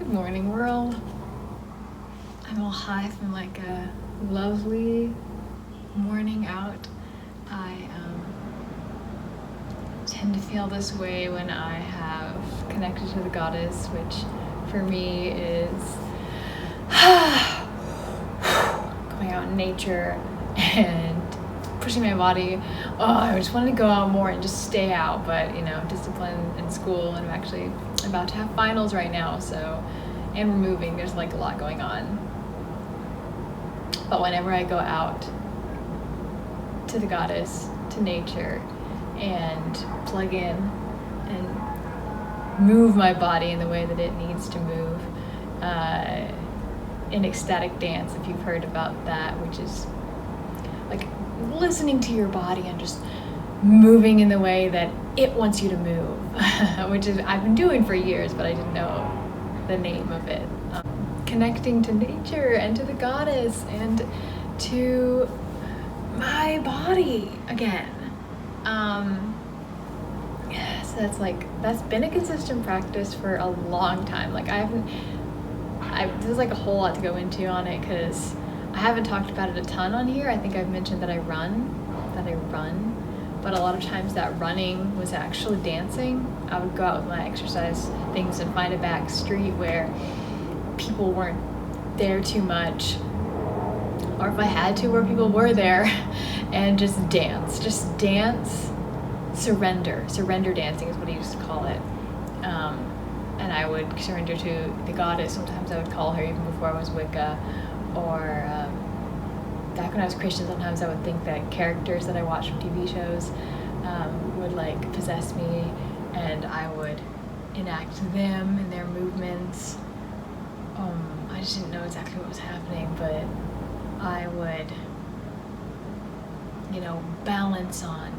Good morning, world. I'm all high from like a lovely morning out. I tend to feel this way when I have connected to the goddess, which for me is going out in nature and pushing my body. I just wanted to go out more and just stay out, but discipline in school, and I'm actually about to have finals right now, and we're moving. There's like a lot going on. But whenever I go out to the goddess, to nature, and plug in and move my body in the way that it needs to move, in ecstatic dance, if you've heard about that, which is like listening to your body and just moving in the way that it wants you to move, which is I've been doing for years, but I didn't know the name of it. Connecting to nature and to the goddess and to my body again. So that's been a consistent practice for a long time. Like there's like a whole lot to go into on it because I haven't talked about it a ton on here. I think I've mentioned that I run, but a lot of times that running was actually dancing. I would go out with my exercise things and find a back street where people weren't there too much, or if I had to, where people were there, and just dance, surrender dancing is what I used to call it. And I would surrender to the goddess. Sometimes I would call her, even before I was Wicca, or back when I was Christian, sometimes I would think that characters that I watched from TV shows would like possess me, and I would enact them and their movements. I just didn't know exactly what was happening, but I would, balance on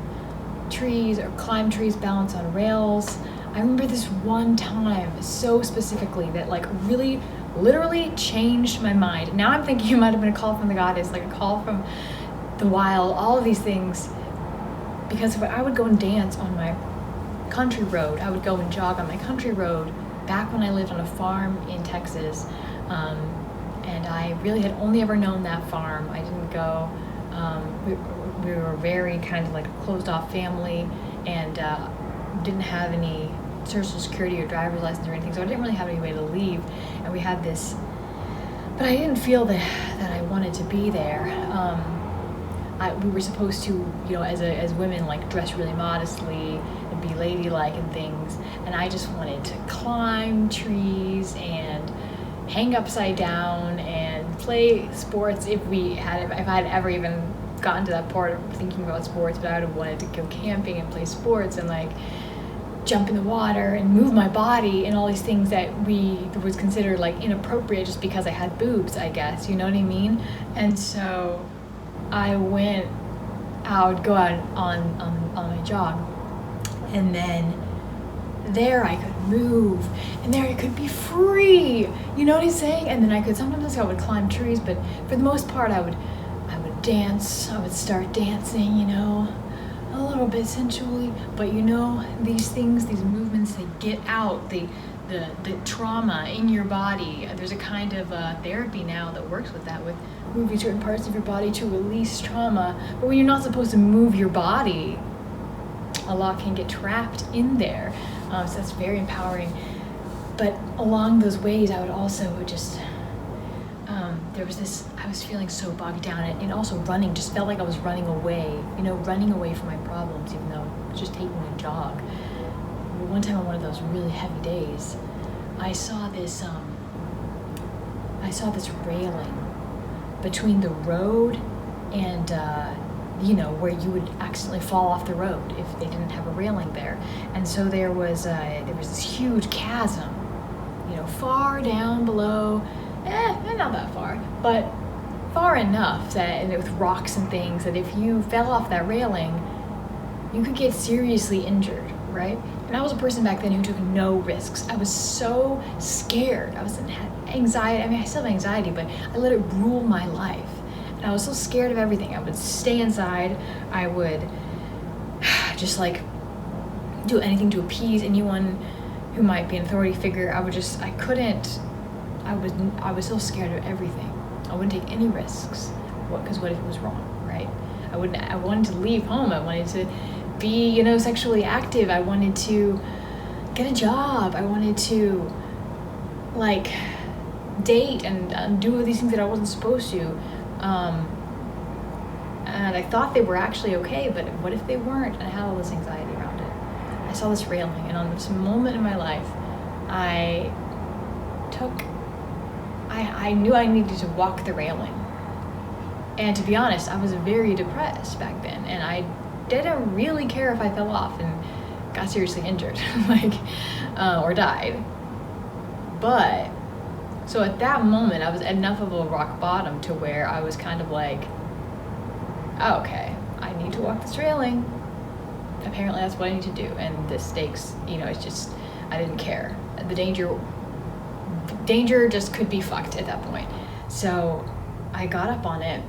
trees or climb trees, balance on rails. I remember this one time so specifically that like really literally changed my mind. Now I'm thinking it might have been a call from the goddess, like a call from the wild, all of these things, because I would go and dance on my country road. I would go and jog on my country road back when I lived on a farm in Texas, and I really had only ever known that farm. I didn't go, we were very kind of like a closed off family, and didn't have any social security or driver's license or anything, so I didn't really have any way to leave. And we had this, but I didn't feel that I wanted to be there. We were supposed to, as women, like dress really modestly and be ladylike and things, and I just wanted to climb trees and hang upside down and play sports if I had ever even gotten to that part of thinking about sports. But I would have wanted to go camping and play sports and like jump in the water and move my body and all these things that was considered like inappropriate just because I had boobs, I guess, you know what I mean? And so I would go out on my jog, and then there I could move, and there I could be free, you know what I'm saying? And then sometimes I would climb trees, but for the most part I would dance. I would start dancing, a little bit sensually, but these things, these movements, they get out the trauma in your body. There's a kind of therapy now that works with that, with moving certain parts of your body to release trauma. But when you're not supposed to move your body, a lot can get trapped in there. So that's very empowering. But along those ways, I would also just, there was this, I was feeling so bogged down, and also running just felt like I was running away, running away from my problems, even though I was just taking a jog. One time on one of those really heavy days, I saw this railing between the road and, where you would accidentally fall off the road if they didn't have a railing there. And so there was this huge chasm, far down below, not that far, but far enough that, with rocks and things, that if you fell off that railing, you could get seriously injured, right? And I was a person back then who took no risks. I was so scared. I had anxiety. I mean, I still have anxiety, but I let it rule my life. And I was so scared of everything. I would stay inside. I would just like do anything to appease anyone who might be an authority figure, I was so scared of everything. I wouldn't take any risks. Because what if it was wrong, right? I wanted to leave home. I wanted to be, sexually active. I wanted to get a job. I wanted to, date and do all these things that I wasn't supposed to. And I thought they were actually okay, but what if they weren't? And I had all this anxiety around it. I saw this railing, and on this moment in my life, I knew I needed to walk the railing. And to be honest, I was very depressed back then, and I didn't really care if I fell off and got seriously injured, or died. But, so at that moment, I was at enough of a rock bottom to where I was kind of like, oh, okay, I need to walk this railing. Apparently that's what I need to do. And the stakes, it's just, I didn't care. The danger just could be fucked at that point. So I got up on it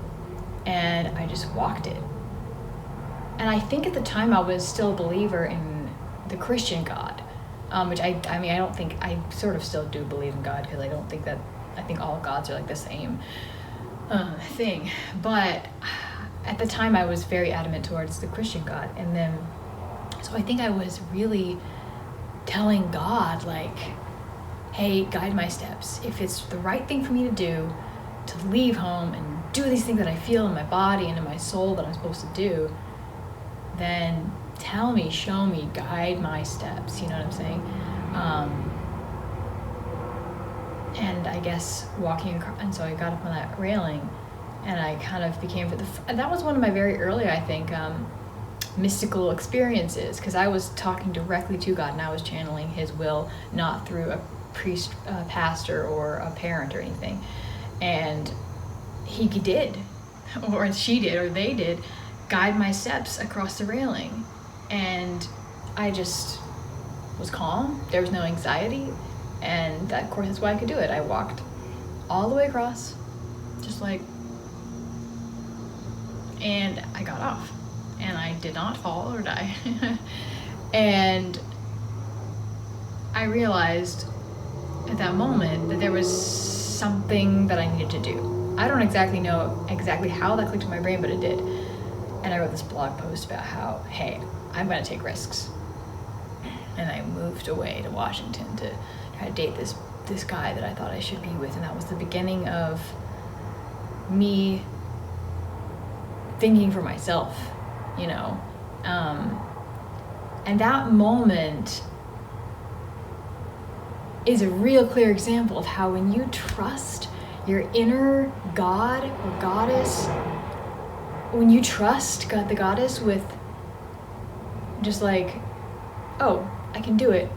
and I just walked it. And I think at the time I was still a believer in the Christian God, which I don't think, I sort of still do believe in God, because I think all gods are the same thing. But at the time I was very adamant towards the Christian God. And then, so I think I was really telling God, hey, guide my steps. If it's the right thing for me to do, to leave home and do these things that I feel in my body and in my soul that I'm supposed to do, then tell me, show me, guide my steps. You know what I'm saying? And I guess walking across, and so I got up on that railing, and I kind of became, that was one of my very early, I think, mystical experiences, because I was talking directly to God, and I was channeling his will, not through a priest, pastor, or a parent or anything. And he did, or she did, or they did, guide my steps across the railing. And I just was calm. There was no anxiety. And that, of course, is why I could do it. I walked all the way across, just and I got off. And I did not fall or die. And I realized at that moment that there was something that I needed to do. I don't exactly know how that clicked in my brain, but it did. And I wrote this blog post about how, hey, I'm going to take risks. And I moved away to Washington to try to date this guy that I thought I should be with. And that was the beginning of me thinking for myself, and that moment is a real clear example of how when you trust your inner God or goddess, when you trust God, the goddess, with just oh, I can do it,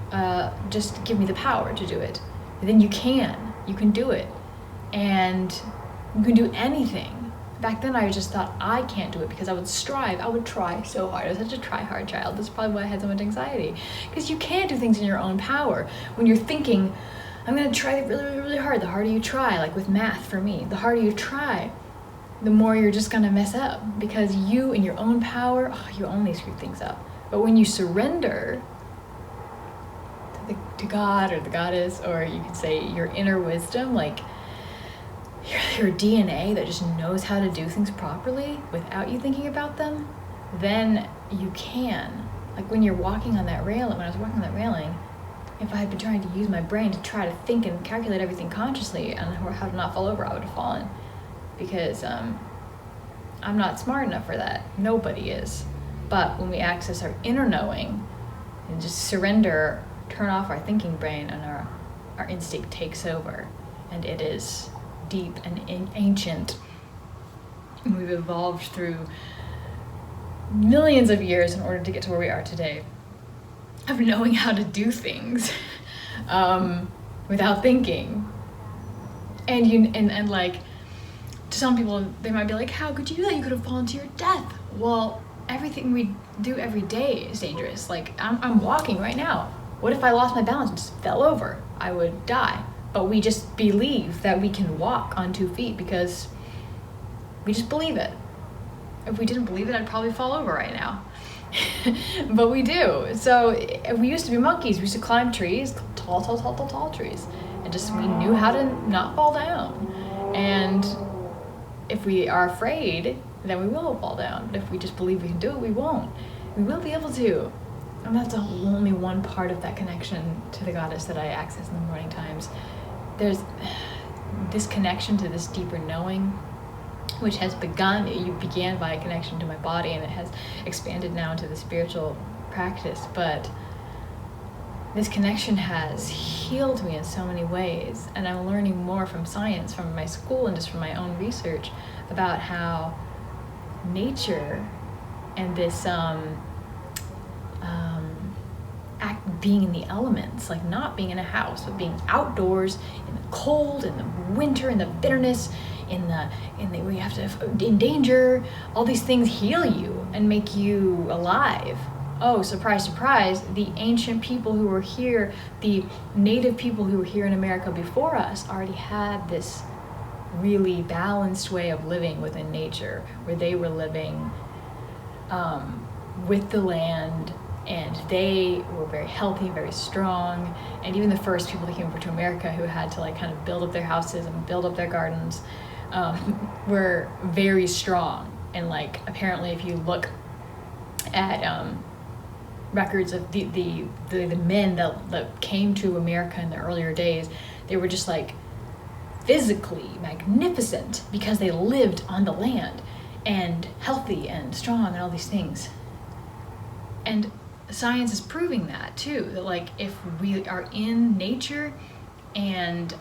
just give me the power to do it, and then you can do it, and you can do anything. Back then I just thought I can't do it, because I would try so hard. I was such a try-hard child. That's probably why I had so much anxiety, because you can't do things in your own power. When you're thinking, I'm going to try really, really, really hard, the harder you try, like with math for me, the harder you try, the more you're just going to mess up, because you in your own power, you only screw things up. But when you surrender to God or the goddess, or you could say your inner wisdom, your DNA that just knows how to do things properly without you thinking about them, then you can. When you're walking on that railing, when I was walking on that railing, if I had been trying to use my brain to try to think and calculate everything consciously and how to not fall over, I would have fallen, because I'm not smart enough for that. Nobody is. But when we access our inner knowing and just surrender, turn off our thinking brain, and our instinct takes over, and it is deep and ancient. And we've evolved through millions of years in order to get to where we are today, of knowing how to do things without thinking. And to some people, they might be like, how could you do that? You could have fallen to your death. Well, everything we do every day is dangerous. I'm walking right now. What if I lost my balance and just fell over? I would die. But we just believe that we can walk on 2 feet because we just believe it. If we didn't believe it, I'd probably fall over right now. But we do. So we used to be monkeys. We used to climb trees, tall trees. And just we knew how to not fall down. And if we are afraid, then we will fall down. But if we just believe we can do it, we won't. We will be able to. And that's only one part of that connection to the goddess that I access in the morning times. There's this connection to this deeper knowing, which has began by a connection to my body, and it has expanded now into the spiritual practice. But this connection has healed me in so many ways, and I'm learning more from science, from my school, and just from my own research about how nature and this being in the elements, like not being in a house, but being outdoors in the cold, in the winter, in the bitterness, in the where you have to in danger, all these things heal you and make you alive. Oh, surprise, surprise, the ancient people who were here, the native people who were here in America before us already had this really balanced way of living within nature, where they were living with the land, and they were very healthy, very strong. And even the first people that came over to America, who had to like kind of build up their houses and build up their gardens, were very strong. And like apparently if you look at records of the men that came to America in the earlier days, they were just like physically magnificent because they lived on the land and healthy and strong and all these things. And science is proving that too, that like if we are in nature and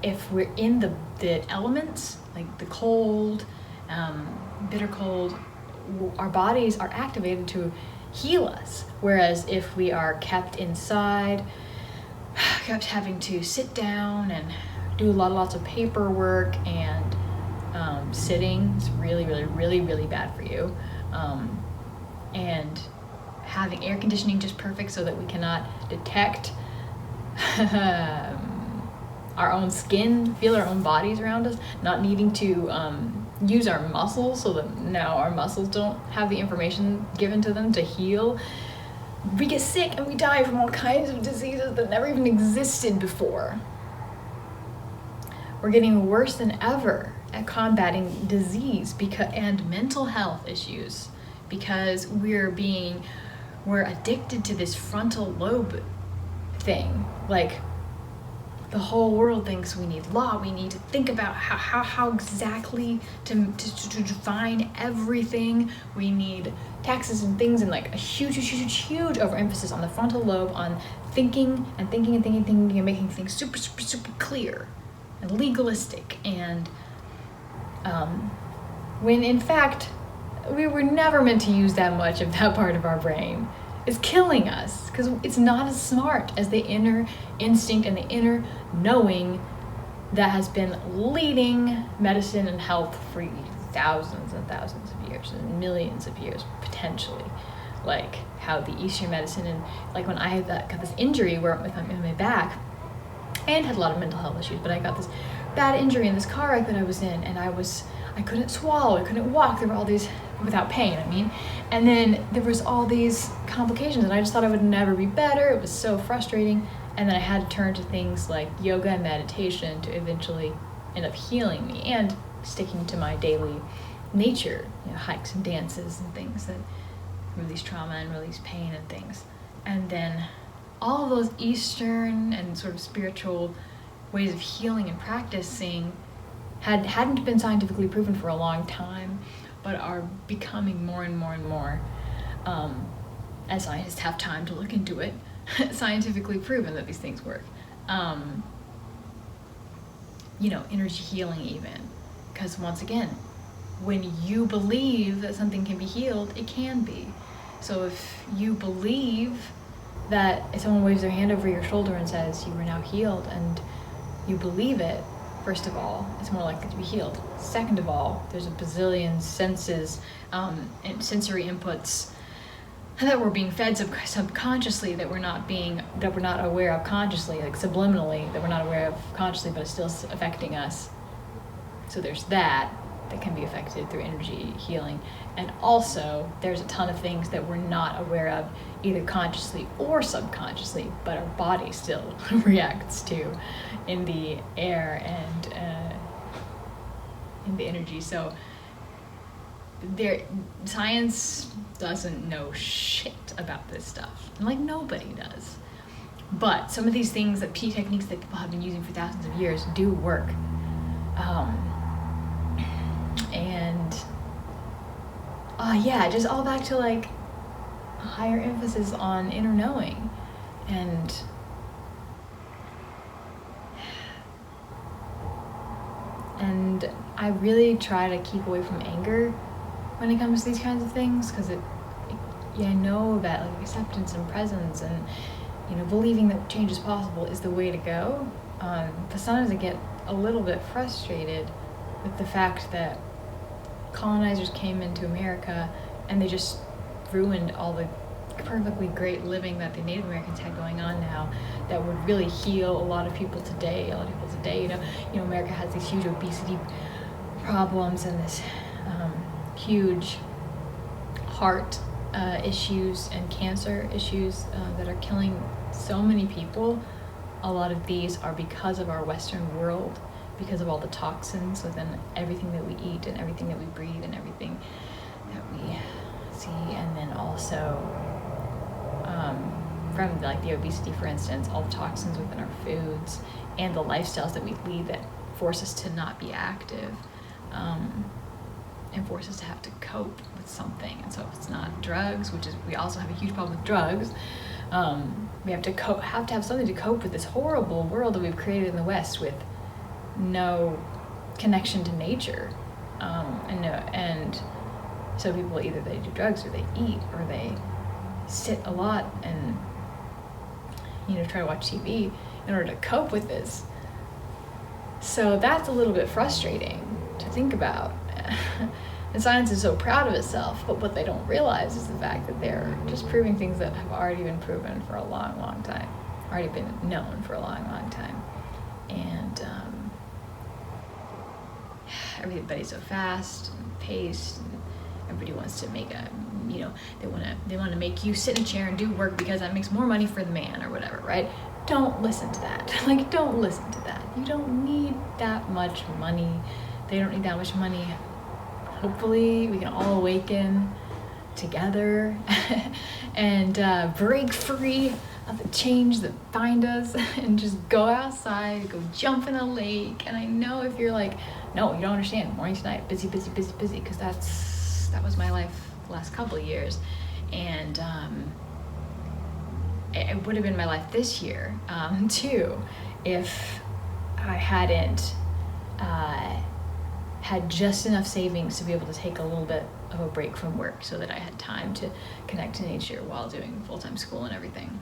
if we're in the elements, like the cold, bitter cold, our bodies are activated to heal us. Whereas if we are kept inside, kept having to sit down and do lots of paperwork and sitting, it's really bad for you. And having air conditioning just perfect so that we cannot detect our own skin, feel our own bodies around us, not needing to use our muscles so that now our muscles don't have the information given to them to heal. We get sick and we die from all kinds of diseases that never even existed before. We're getting worse than ever at combating disease and mental health issues because we're addicted to this frontal lobe thing. Like, the whole world thinks we need law, we need to think about how exactly to define everything. We need taxes and things, and like a huge overemphasis on the frontal lobe, on thinking and making things super clear and legalistic. And when in fact, we were never meant to use that much of that part of our brain. It's killing us because it's not as smart as the inner instinct and the inner knowing that has been leading medicine and health for thousands and thousands of years and millions of years potentially. Like how the Eastern medicine, and like when I got this injury where in my back and had a lot of mental health issues, but I got this bad injury in this car wreck that I was in, and I couldn't swallow, I couldn't walk, there were all these, without pain, I mean, and then there was all these complications, and I just thought I would never be better. It was so frustrating, and then I had to turn to things like yoga and meditation to eventually end up healing me and sticking to my daily nature, hikes and dances and things that release trauma and release pain and things. And then all of those Eastern and sort of spiritual ways of healing and practicing hadn't been scientifically proven for a long time, but are becoming more and more, as scientists have time to look into it, scientifically proven that these things work. Energy healing even. Because once again, when you believe that something can be healed, it can be. So if you believe that if someone waves their hand over your shoulder and says you are now healed, and you believe it, first of all, it's more likely to be healed. Second of all, there's a bazillion senses and sensory inputs that we're being fed subconsciously that we're not aware of consciously, like subliminally, that we're not aware of consciously, but it's still affecting us. So there's that. that can be affected through energy healing. And also, there's a ton of things that we're not aware of, either consciously or subconsciously, but our body still reacts to in the air and in the energy. So science doesn't know shit about this stuff. And like, nobody does. But some of these things, that techniques that people have been using for thousands of years, do work. Just all back to like a higher emphasis on inner knowing. And I really try to keep away from anger when it comes to these kinds of things, because I know that like acceptance and presence and, you know, believing that change is possible is the way to go. But sometimes I get a little bit frustrated with the fact that colonizers came into America and they just ruined all the perfectly great living that the Native Americans had going on now, that would really heal a lot of people today. You know, America has these huge obesity problems and this huge heart issues and cancer issues that are killing so many people. A lot of these are because of our Western world, because of all the toxins within everything that we eat and everything that we breathe and everything that we see. And then also from like the obesity, for instance, all the toxins within our foods and the lifestyles that we lead that force us to not be active, and force us to have to cope with something. And so if it's not drugs, which is, we also have a huge problem with drugs, we have to have something to cope with this horrible world that we've created in the West with no connection to nature, and so people, either they do drugs or they eat or they sit a lot and, you know, try to watch TV in order to cope with this. So that's a little bit frustrating to think about. And science is so proud of itself, but what they don't realize is the fact that they're just proving things that have already been proven for a long, long time, already been known for a long, long time. And everybody's so fast and paced, and everybody wants to make they want to make you sit in a chair and do work because that makes more money for the man or whatever, right? Don't listen to that. Like, don't listen to that. You don't need that much money. They don't need that much money. Hopefully we can all awaken together and break free of the chains that bind us and just go outside, go jump in a lake. And I know if you're like, no, you don't understand, morning to night, busy, because that was my life the last couple of years. And it would have been my life this year too, if I hadn't had just enough savings to be able to take a little bit of a break from work so that I had time to connect to nature while doing full-time school and everything.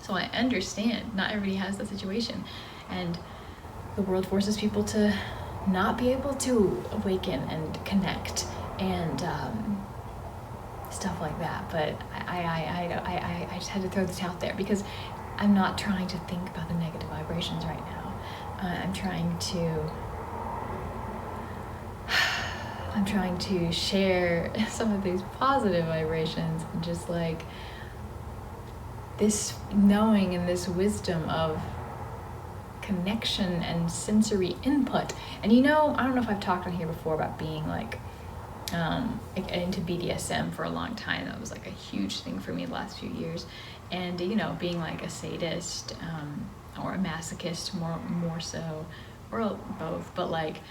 So I understand not everybody has that situation, and the world forces people to not be able to awaken and connect and stuff like that. But I just had to throw this out there because I'm not trying to think about the negative vibrations right now. I'm trying to share some of these positive vibrations, and just like this knowing and this wisdom of connection and sensory input. And you know, I don't know if I've talked on here before about being like into BDSM for a long time. That was like a huge thing for me the last few years. And you know, being like a sadist or a masochist more so, or both, but like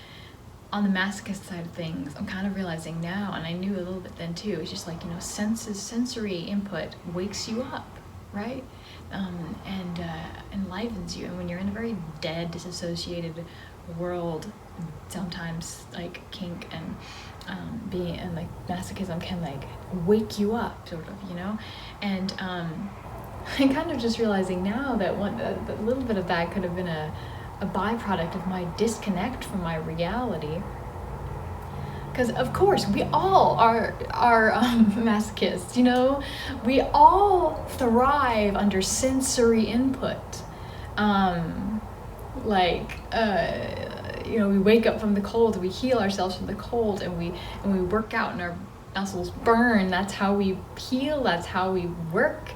on the masochist side of things, I'm kind of realizing now, and I knew a little bit then too, it's just like, you know, sensory input wakes you up, right? And enlivens you. And when you're in a very dead, disassociated world, sometimes like kink and being and like masochism can like wake you up, sort of, you know? And I'm kind of just realizing now that a little bit of that could have been a byproduct of my disconnect from my reality. Because of course we all are masochists, you know, we all thrive under sensory input, we wake up from the cold, we heal ourselves from the cold, and we work out and our muscles burn. That's how we heal, that's how we work.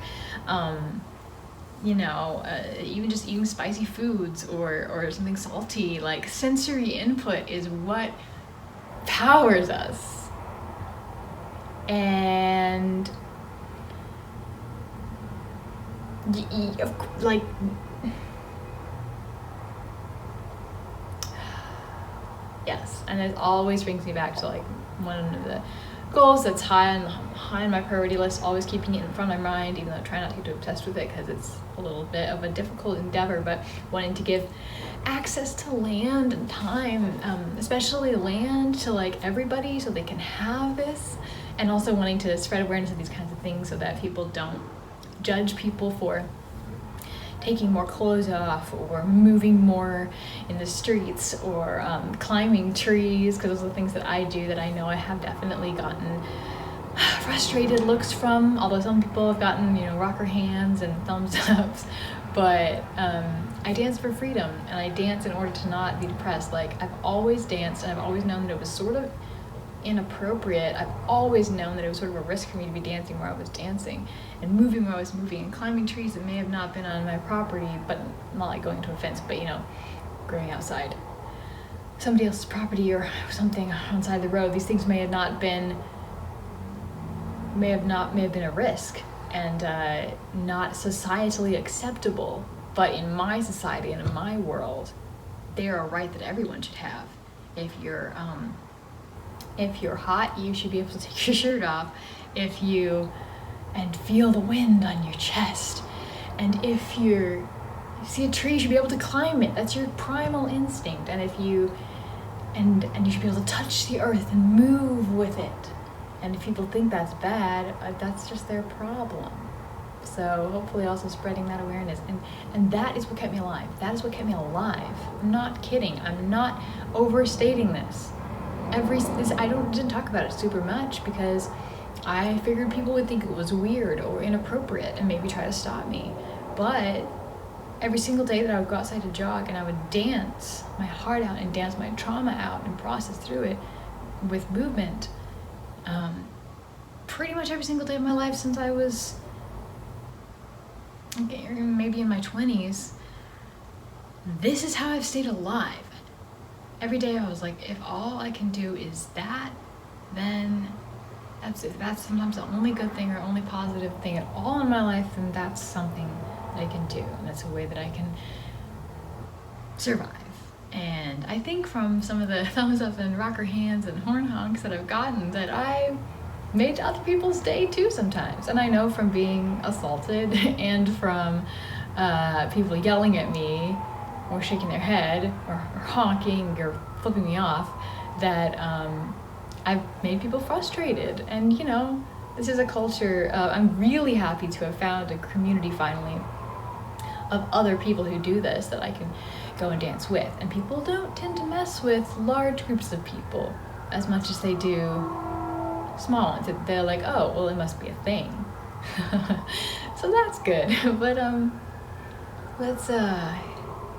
Even just eating spicy foods or something salty, like sensory input is what powers us. And like, yes, and it always brings me back to like one of the goals that's high on my priority list, always keeping it in front of my mind, even though I try not to get too obsessed with it because it's a little bit of a difficult endeavor, but wanting to give access to land and time, especially land, to like everybody so they can have this, and also wanting to spread awareness of these kinds of things so that people don't judge people for taking more clothes off or moving more in the streets or climbing trees, because those are the things that I do that I know I have definitely gotten frustrated looks from, although some people have gotten rocker hands and thumbs ups. But I dance for freedom, and I dance in order to not be depressed. Like, I've always danced, and I've always known that it was sort of inappropriate. I've always known that it was sort of a risk for me to be dancing where I was dancing and moving where I was moving and climbing trees that may have not been on my property, but not like going to a fence, but going outside somebody else's property or something outside the road. These things may have been a risk and not societally acceptable, but in my society and in my world, they are a right that everyone should have. If you're hot, you should be able to take your shirt off. And feel the wind on your chest. And if you see a tree, you should be able to climb it. That's your primal instinct. And you should be able to touch the earth and move with it. And if people think that's bad, that's just their problem. So hopefully also spreading that awareness. And that is what kept me alive. That is what kept me alive. I'm not kidding. I'm not overstating this. I didn't talk about it super much because I figured people would think it was weird or inappropriate and maybe try to stop me. But every single day that I would go outside to jog and I would dance my heart out and dance my trauma out and process through it with movement, pretty much every single day of my life since I was maybe in my 20s, this is how I've stayed alive. Every day I was like, if all I can do is that, then that's sometimes the only good thing or only positive thing at all in my life, then that's something that I can do, and that's a way that I can survive. And I think from some of the thumbs up and rocker hands and horn honks that I've gotten, that I made other people's day too sometimes. And I know from being assaulted and from people yelling at me or shaking their head or honking or flipping me off, that I've made people frustrated. And this is a culture, I'm really happy to have found a community finally of other people who do this that I can go and dance with. And people don't tend to mess with large groups of people as much as they do small ones. They're like, oh, well, it must be a thing. So that's good. But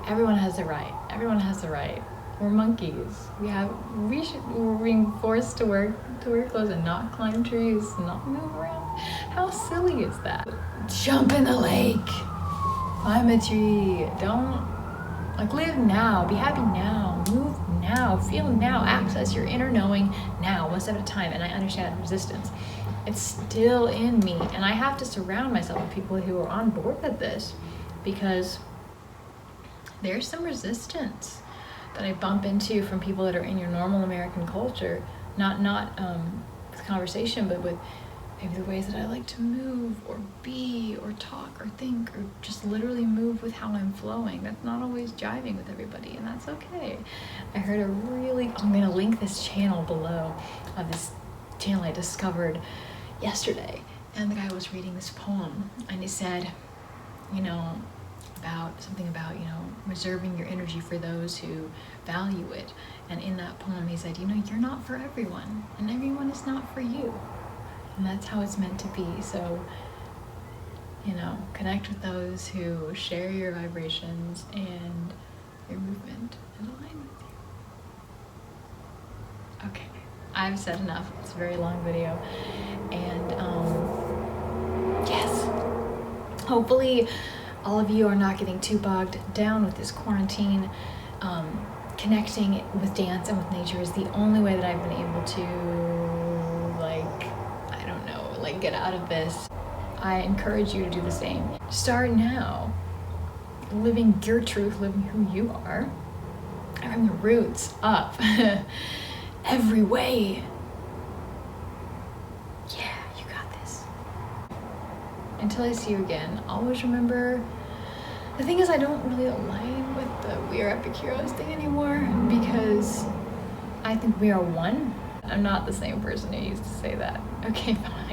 everyone has the right. Everyone has the right. We're monkeys. We're being forced to wear clothes and not climb trees, and not move around. How silly is that? Jump in the lake. Climb a tree. Don't live now. Be happy now. Move now. Feel now. Access your inner knowing now, one step at a time. And I understand that resistance. It's still in me, and I have to surround myself with people who are on board with this, because there's some resistance that I bump into from people that are in your normal American culture, not with conversation, but with maybe the ways that I like to move or be or talk or think or just literally move with how I'm flowing. That's not always jiving with everybody, and that's okay. I heard I'm gonna link this channel below, this channel I discovered yesterday, and the guy was reading this poem, and he said, about reserving your energy for those who value it. And in that poem he said, you're not for everyone, and everyone is not for you, and that's how it's meant to be. So connect with those who share your vibrations and your movement and align with you. I've said enough. It's a very long video. And yes, hopefully all of you are not getting too bogged down with this quarantine. Connecting with dance and with nature is the only way that I've been able to, get out of this. I encourage you to do the same. Start now. Living your truth, living who you are, from the roots up, every way. Yeah, you got this. Until I see you again, always remember, the thing is I don't really align with the we are epic heroes thing anymore because I think we are one. I'm not the same person who used to say that. Okay, fine.